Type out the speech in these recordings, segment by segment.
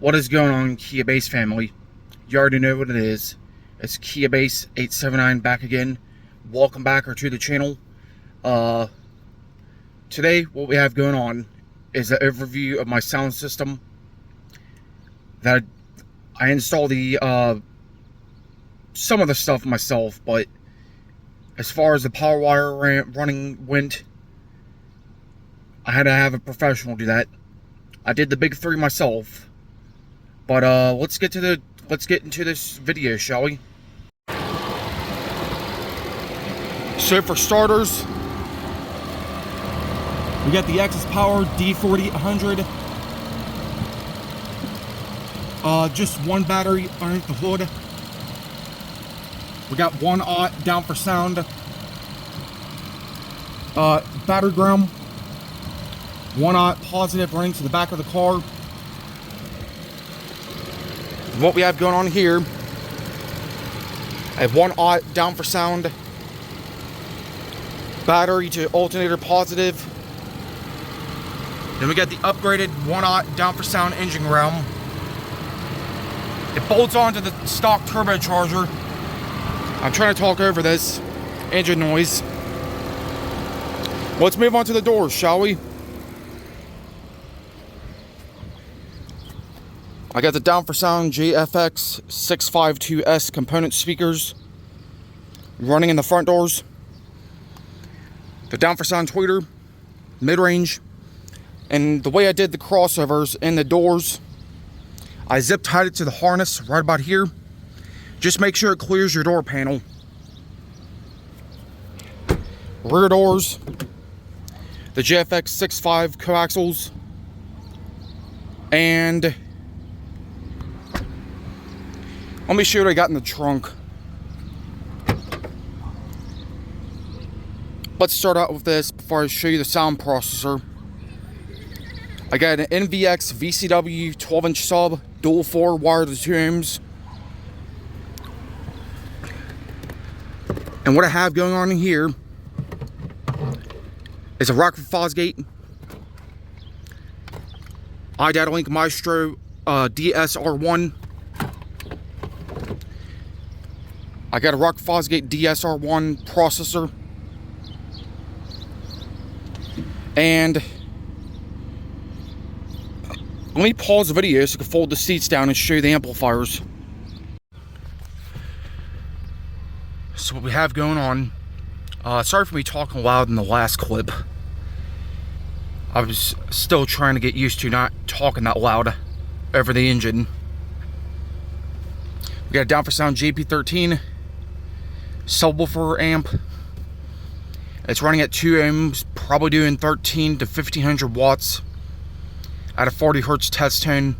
What is going on, Kia Base family? You already know what it is. It's Kia Base 879 back again. Welcome back to the channel. Today what we have going on is an overview of my sound system. That I installed some of the stuff myself, but as far as the power wire running went, I had to have a professional do that. I did the big three myself. But let's get into this video, shall we? So for starters, we got the Access Power D40-100. Just one battery underneath the hood. We got 1 aught down4sound. Battery ground. 1 aught positive running to the back of the car. What we have going on here, I have 1 aught down4sound battery to alternator positive. Then we got the upgraded 1 aught down4sound engine realm. It bolts onto the stock turbocharger. I'm trying to talk over this engine noise. Let's move on to the doors, shall we? I got the down4sound JFX 652S component speakers running in the front doors. The down4sound tweeter, mid-range. And the way I did the crossovers in the doors, I zip tied it to the harness right about here. Just make sure it clears your door panel. Rear doors, the JFX 65 coaxials. And let me show you what I got in the trunk. Let's start out with this before I show you the sound processor. I got an NVX VCW 12-inch sub, dual 4 wired to 2 ohms. And what I have going on in here is a rockford fosgate, iData-Link Maestro DSR1. I got a rockford fosgate DSR1 processor. And let me pause the video so I can fold the seats down and show you the amplifiers. So what we have going on, sorry for me talking loud in the last clip. I was still trying to get used to not talking that loud over the engine. We got a down4sound JP13 subwoofer amp. It's running at 2 ohms, probably doing 13 to 1500 watts at a 40 hertz test tone.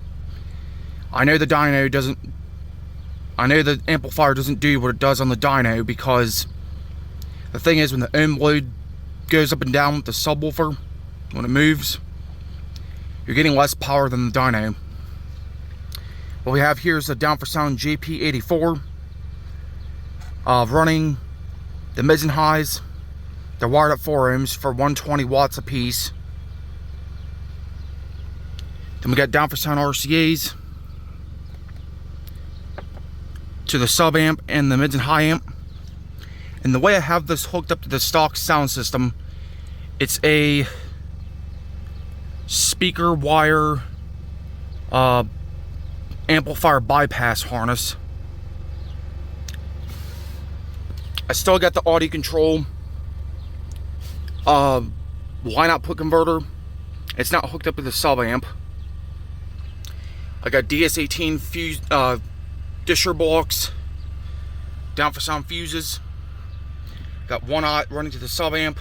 I know the amplifier doesn't do what it does on the dyno, because the thing is, when the ohm load goes up and down with the subwoofer, when it moves, you're getting less power than the dyno. What we have here is a down4sound JP84 running the mids and highs. They're wired up 4 ohms for 120 watts a piece. Then we got down4sound RCAs to the sub amp and the mids and high amp. And the way I have this hooked up to the stock sound system, it's a speaker wire amplifier bypass harness. I still got the audio control line output converter. It's not hooked up to the sub amp. I got DS18 fuse disher blocks, down4sound fuses. Got 1 aught running to the sub amp,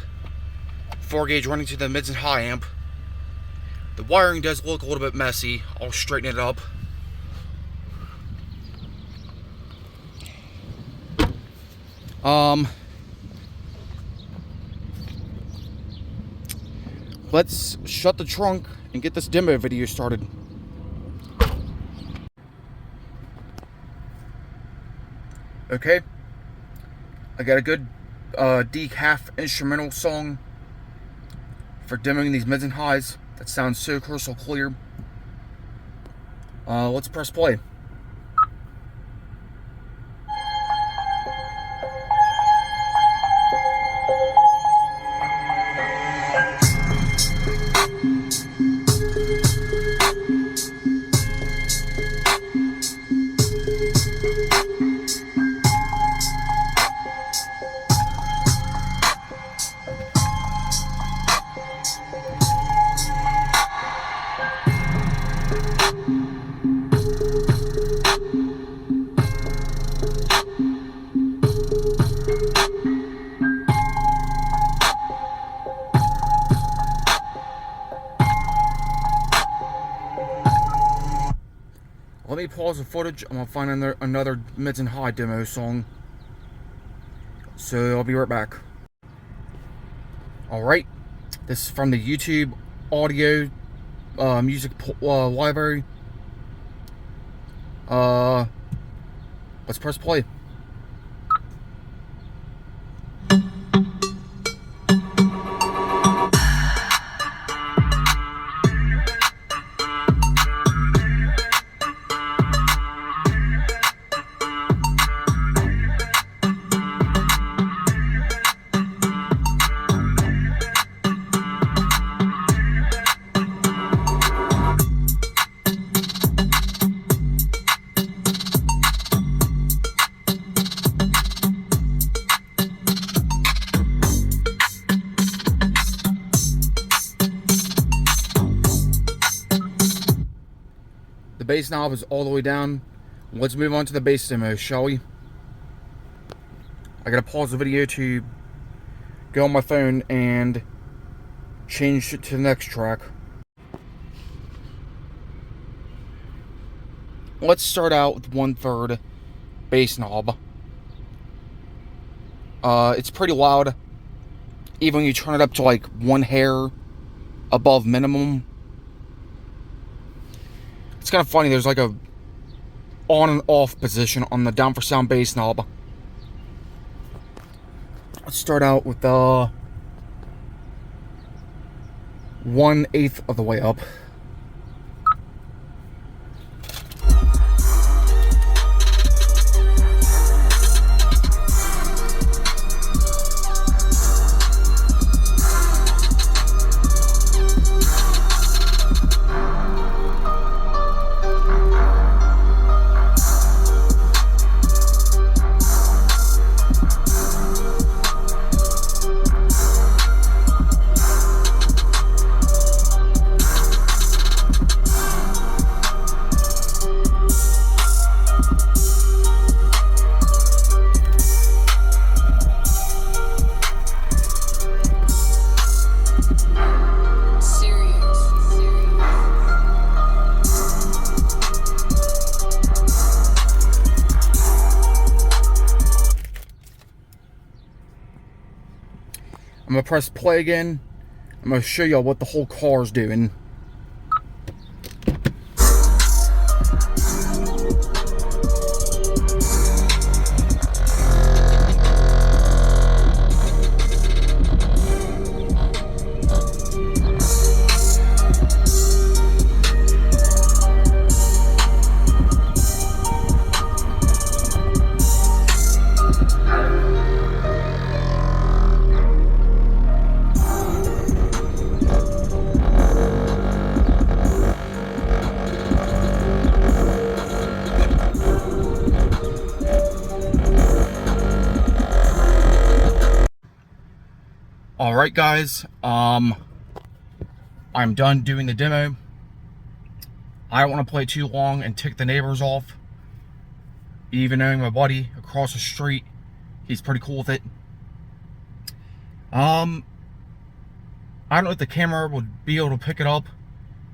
4 gauge running to the mids and high amp. The wiring does look a little bit messy. I'll straighten it up. Let's shut the trunk and get this demo video started. Okay, I got a good decaf instrumental song for demoing these mids and highs. That sounds so crystal clear. Let's press play. Let me pause the footage. I'm gonna find another mids and high demo song. So I'll be right back. Alright, this is from the YouTube audio music library. Let's press play. The bass knob is all the way down. Let's move on to the bass demo, shall we? I gotta pause the video to go on my phone and change it to the next track. Let's start out with 1/3 bass knob. It's pretty loud, even when you turn it up to like 1 hair above minimum. It's kind of funny, there's like a on and off position on the down4sound bass knob. Let's start out with 1/8 of the way up. I'm gonna press play again. I'm gonna show y'all what the whole car's doing. Alright guys, I'm done doing the demo. I don't want to play too long and tick the neighbors off. Even knowing my buddy across the street, he's pretty cool with it. I don't know if the camera would be able to pick it up.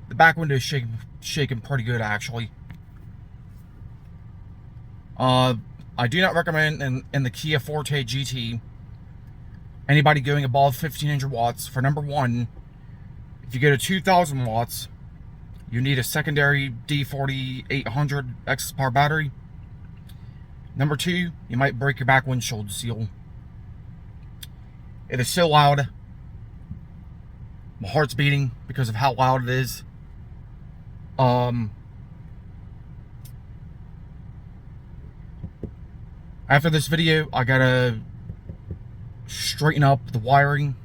The back window is shaking pretty good actually. I do not recommend in the Kia Forte GT anybody going above 1500 watts. For number one, if you go to 2000 watts, you need a secondary D4800 excess power battery. Number two, you might break your back windshield seal. It is so loud. My heart's beating because of how loud it is. After this video, I gotta straighten up the wiring.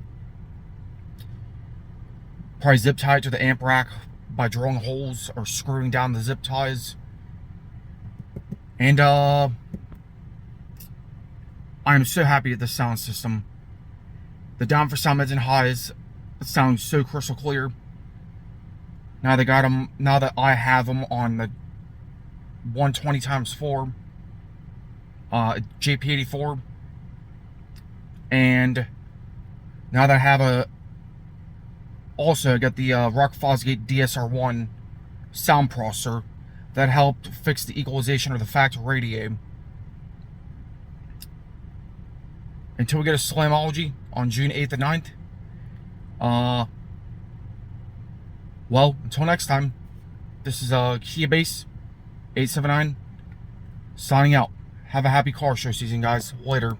Probably zip tie it to the amp rack by drilling holes or screwing down the zip ties. And I am so happy with the sound system. The down4sound mids and highs sound so crystal clear. Now that I have them on the 120x4 JP84, and now that I have also got the fosgate DSR1 sound processor that helped fix the equalization of the factory radio. Until we get a Slamology on June 8th and 9th. Well, until next time, this is Kia Base 879 signing out. Have a happy car show season, guys. Later.